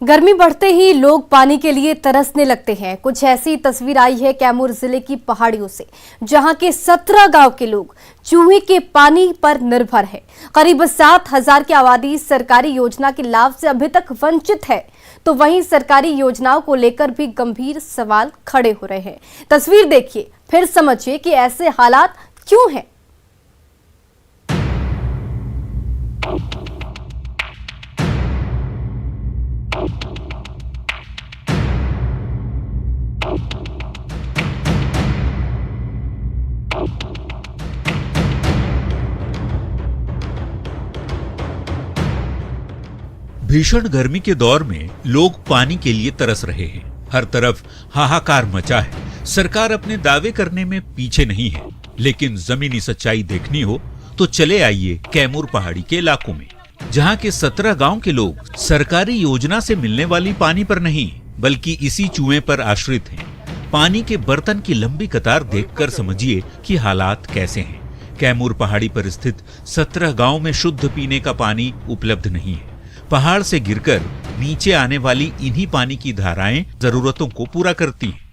गर्मी बढ़ते ही लोग पानी के लिए तरसने लगते हैं। कुछ ऐसी तस्वीर आई है कैमूर जिले की पहाड़ियों से, जहां के 17 गांव के लोग चूहे के पानी पर निर्भर है। करीब 7,000 की आबादी सरकारी योजना के लाभ से अभी तक वंचित है, तो वहीं सरकारी योजनाओं को लेकर भी गंभीर सवाल खड़े हो रहे हैं। तस्वीर देखिए, फिर समझिए कि ऐसे हालात क्यों हैं। भीषण गर्मी के दौर में लोग पानी के लिए तरस रहे हैं। हर तरफ हाहाकार मचा है। सरकार अपने दावे करने में पीछे नहीं है, लेकिन जमीनी सच्चाई देखनी हो तो चले आइए कैमूर पहाड़ी के इलाकों में, जहां के 17 गांव के लोग सरकारी योजना से मिलने वाली पानी पर नहीं बल्कि इसी चूहे पर आश्रित हैं। पानी के बर्तन की लंबी कतार देखकर समझिए कि हालात कैसे हैं। कैमूर पहाड़ी पर स्थित 17 गांव में शुद्ध पीने का पानी उपलब्ध नहीं है। पहाड़ से गिरकर नीचे आने वाली इन्हीं पानी की धाराएं जरूरतों को पूरा करती हैं।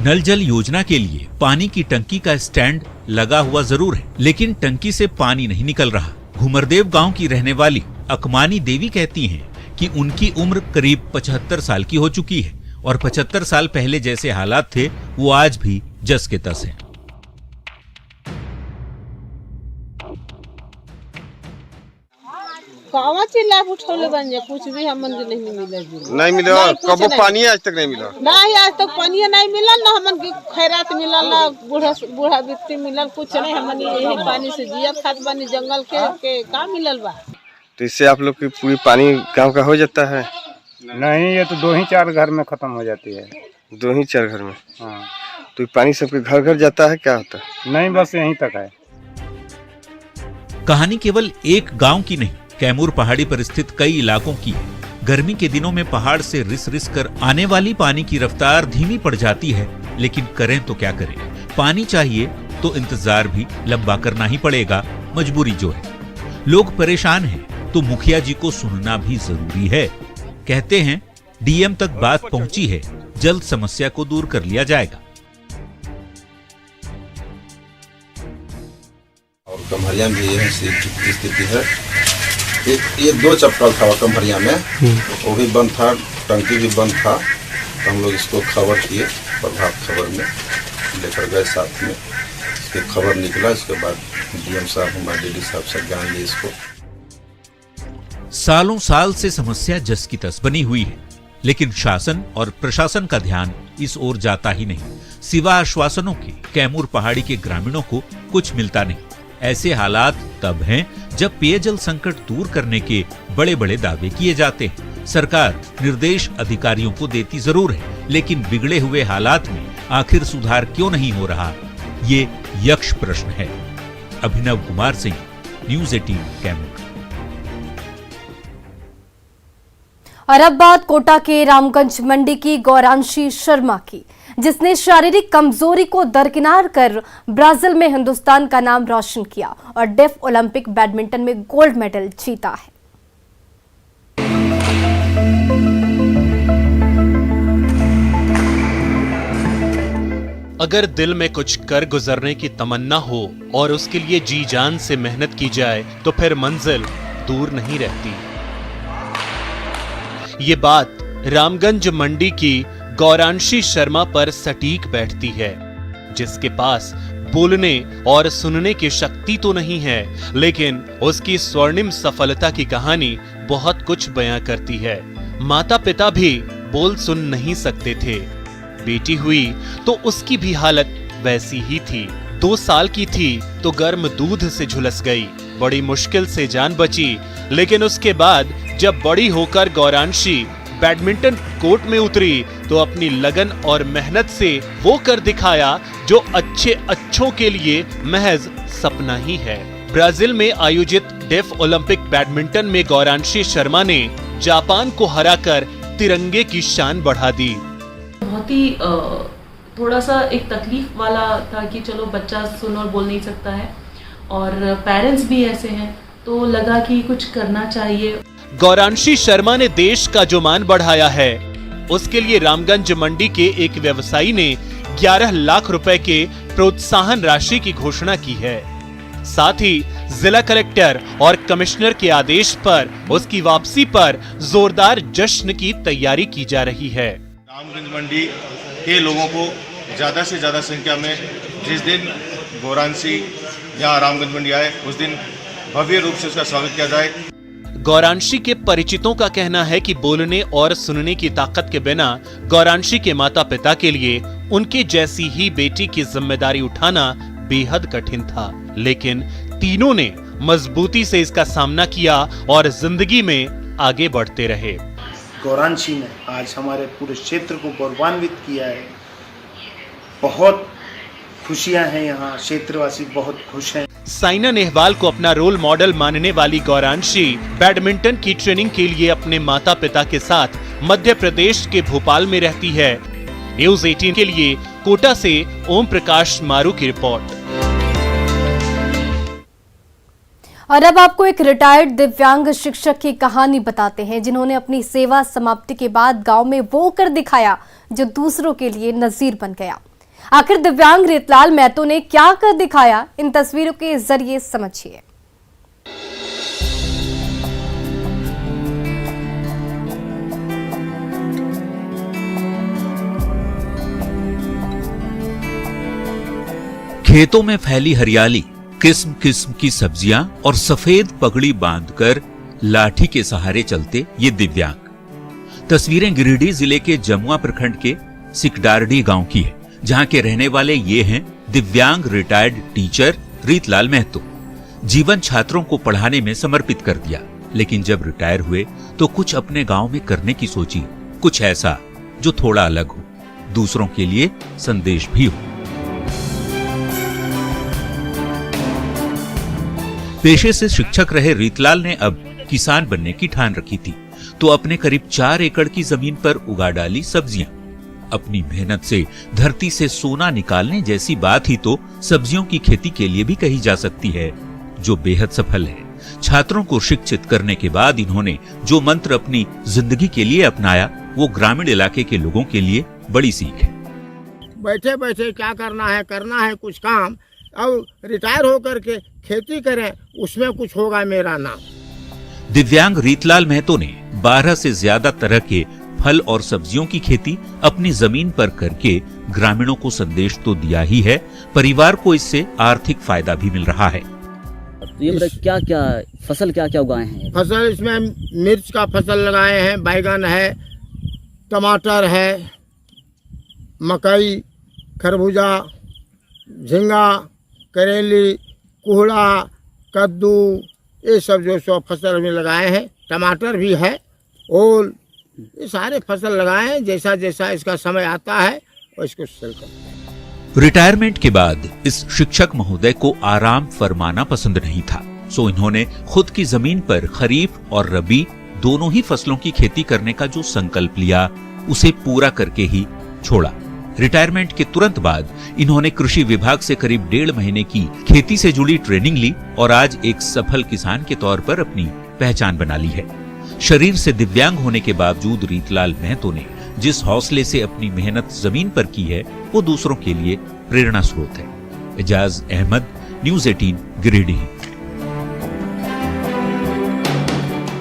नल जल योजना के लिए पानी की टंकी का स्टैंड लगा हुआ जरूर है, लेकिन टंकी से पानी नहीं निकल रहा। घुमरदेव गांव की रहने वाली अकमानी देवी कहती हैं कि उनकी उम्र करीब 75 साल की हो चुकी है और 75 साल पहले जैसे हालात थे वो आज भी जस के तस हैं। लाभ उठौले बन जाए, कुछ भी हमन के नहीं मिले कबो पानी आज तक नहीं मिला। नहीं, आज तक पानी नहीं मिला ना, हमन के खैरात मिलल ना, बूढ़ा व्यक्ति मिलल, कुछ नहीं। हमन यही पानी से जिया खात बानी, जंगल के का मिलल बा। तो इससे आप लोग की पूरी पानी गांव का हो जाता है? नहीं, ये तो 2-4 घर में खत्म हो जाती है। 2-4 घर में? हाँ। तो पानी सबके घर घर जाता है, क्या होता है? नहीं, बस यहीं तक है। कहानी केवल एक गांव की नहीं, कैमूर पहाड़ी पर स्थित कई इलाकों की है। गर्मी के दिनों में पहाड़ से रिस रिस कर आने वाली पानी की रफ्तार धीमी पड़ जाती है, लेकिन करें तो क्या करें। पानी चाहिए तो इंतजार भी लंबा करना ही पड़ेगा, मजबूरी जो है। लोग परेशान हैं तो मुखिया जी को सुनना भी जरूरी है। कहते हैं डीएम तक बात पहुंची है, जल्द समस्या को दूर कर लिया जाएगा। और कमहरिया में भी यही स्थिति है। ये 2 चप्पल था कमहरिया में, वो भी बंद था, टंकी भी बंद था। तो हम लोग इसको खबर किए, प्रभात खबर में लेकर गए, साथ में इसकी खबर निकला। इसके बाद डीएम साहब, हमारे डीडी साहब से जान लिए इसको। सालों साल से समस्या जस की तस बनी हुई है, लेकिन शासन और प्रशासन का ध्यान इस ओर जाता ही नहीं। सिवा आश्वासनों के कैमूर पहाड़ी के ग्रामीणों को कुछ मिलता नहीं। ऐसे हालात तब हैं जब पेयजल संकट दूर करने के बड़े बड़े दावे किए जाते हैं। सरकार निर्देश अधिकारियों को देती जरूर है, लेकिन बिगड़े हुए हालात में आखिर सुधार क्यों नहीं हो रहा, ये यक्ष प्रश्न है। अभिनव कुमार सिंह, न्यूज़ 18 कैमूर। और अब बात कोटा के रामगंज मंडी की गौरांशी शर्मा की, जिसने शारीरिक कमजोरी को दरकिनार कर ब्राजील में हिंदुस्तान का नाम रोशन किया और डेफ ओलंपिक बैडमिंटन में गोल्ड मेडल जीता है। अगर दिल में कुछ कर गुजरने की तमन्ना हो और उसके लिए जी जान से मेहनत की जाए तो फिर मंजिल दूर नहीं रहती। ये बात रामगंज मंडी की गौरांशी शर्मा पर सटीक बैठती है, जिसके पास बोलने और सुनने की शक्ति तो नहीं है, लेकिन उसकी स्वर्णिम सफलता की कहानी बहुत कुछ बयां करती है। माता पिता भी बोल सुन नहीं सकते थे। बेटी हुई तो उसकी भी हालत वैसी ही थी। 2 साल की थी तो गर्म दूध से झुलस गई। बड़ी मुश्किल से जान बची, लेकिन उसके बाद जब बड़ी होकर गौरांशी बैडमिंटन कोर्ट में उतरी तो अपनी लगन और मेहनत से वो कर दिखाया जो अच्छों के लिए महज सपना ही है। ब्राजील में आयोजित डेफ ओलंपिक बैडमिंटन में गौरांशी शर्मा ने जापान को हराकर तिरंगे की शान बढ़ा दी। बहुत ही थोड़ा सा एक तकलीफ वाला था कि चलो बच्चा सुन और बोल नहीं सकता है और पेरेंट्स भी ऐसे हैं, तो लगा कि कुछ करना चाहिए। गौरांशी शर्मा ने देश का जो मान बढ़ाया है, उसके लिए रामगंज मंडी के एक व्यवसायी ने 11 लाख रुपए के प्रोत्साहन राशि की घोषणा की है। साथ ही जिला कलेक्टर और कमिश्नर के आदेश पर उसकी वापसी पर जोरदार जश्न की तैयारी की जा रही है। रामगंज मंडी के लोगों को ज्यादा से ज्यादा संख्या में जिस दिन गौरांशी यहाँ रामगंज मंडी आए उस दिन भव्य रूप से उसका स्वागत किया जाए। गौरांशी के परिचितों का कहना है कि बोलने और सुनने की ताकत के बिना गौरांशी के माता पिता के लिए उनके जैसी ही बेटी की जिम्मेदारी उठाना बेहद कठिन था, लेकिन तीनों ने मजबूती से इसका सामना किया और जिंदगी में आगे बढ़ते रहे। गौरांशी ने आज हमारे पूरे क्षेत्र को गौरवान्वित किया है। बहुत खुशियां हैं, यहाँ क्षेत्रवासी बहुत खुश हैं। साइना नेहवाल को अपना रोल मॉडल मानने वाली गौरांशी बैडमिंटन की ट्रेनिंग के लिए अपने माता पिता के साथ मध्य प्रदेश के भोपाल में रहती है। न्यूज़ 18 के लिए कोटा से ओम प्रकाश मारू की रिपोर्ट। और अब आपको एक रिटायर्ड दिव्यांग शिक्षक की कहानी बताते हैं, जिन्होंने अपनी सेवा समाप्ति के बाद गांव में वो कर दिखाया जो दूसरों के लिए नजीर बन गया। आखिर दिव्यांग रीतलाल महतो ने क्या कर दिखाया, इन तस्वीरों के जरिए समझिए। खेतों में फैली हरियाली, किस्म किस्म की सब्जियां और सफेद पगड़ी बांधकर लाठी के सहारे चलते ये दिव्यांग। तस्वीरें गिरिडीह जिले के जमुआ प्रखंड के सिकडारडी गांव की है, जहां के रहने वाले ये हैं दिव्यांग रिटायर्ड टीचर रीतलाल महतो। जीवन छात्रों को पढ़ाने में समर्पित कर दिया, लेकिन जब रिटायर हुए तो कुछ अपने गांव में करने की सोची, कुछ ऐसा जो थोड़ा अलग हो, दूसरों के लिए संदेश भी हो। पेशे से शिक्षक रहे रीतलाल ने अब किसान बनने की ठान रखी थी, तो अपने करीब 4 एकड़ की जमीन पर उगा डाली सब्जियां। अपनी मेहनत से धरती से सोना निकालने जैसी बात ही तो सब्जियों की खेती के लिए भी कही जा सकती है, जो बेहद सफल है। छात्रों को शिक्षित करने के बाद इन्होंने जो मंत्र अपनी जिंदगी के लिए अपनाया, वो ग्रामीण इलाके के लोगों के लिए बड़ी सीख है। बैठे बैठे क्या करना है कुछ काम, अब रिटायर होकर के खेती करें, उसमें कुछ होगा मेरा नाम। दिव्यांग रीतलाल महतो ने 12 से ज्यादा तरह के फल और सब्जियों की खेती अपनी जमीन पर करके ग्रामीणों को संदेश तो दिया ही है, परिवार को इससे आर्थिक फायदा भी मिल रहा है। तो ये क्या फसल क्या उगाए हैं? फसल इसमें मिर्च का फसल लगाए हैं, बैगन है, टमाटर है, मकई, खरबूजा, झींगा, करेली, कोहड़ा, कद्दू, ये सब जो फसल में लगाए हैं। टमाटर भी है, ओल, ये सारे फसल लगाए हैं। जैसा जैसा इसका समय आता है और इसको सेल करते हैं। रिटायरमेंट के बाद इस शिक्षक महोदय को आराम फरमाना पसंद नहीं था, सो इन्होंने खुद की जमीन पर खरीफ और रबी दोनों ही फसलों की खेती करने का जो संकल्प लिया, उसे पूरा करके ही छोड़ा। रिटायरमेंट के तुरंत बाद इन्होंने कृषि विभाग से करीब 1.5 महीने की खेती से जुड़ी ट्रेनिंग ली और आज एक सफल किसान के तौर पर अपनी पहचान बना ली है। शरीर से दिव्यांग होने के बावजूद रीतलाल महतो ने जिस हौसले से अपनी मेहनत जमीन पर की है, वो दूसरों के लिए प्रेरणा स्रोत है। एजाज अहमद, न्यूज़ 18 गिरिडीह।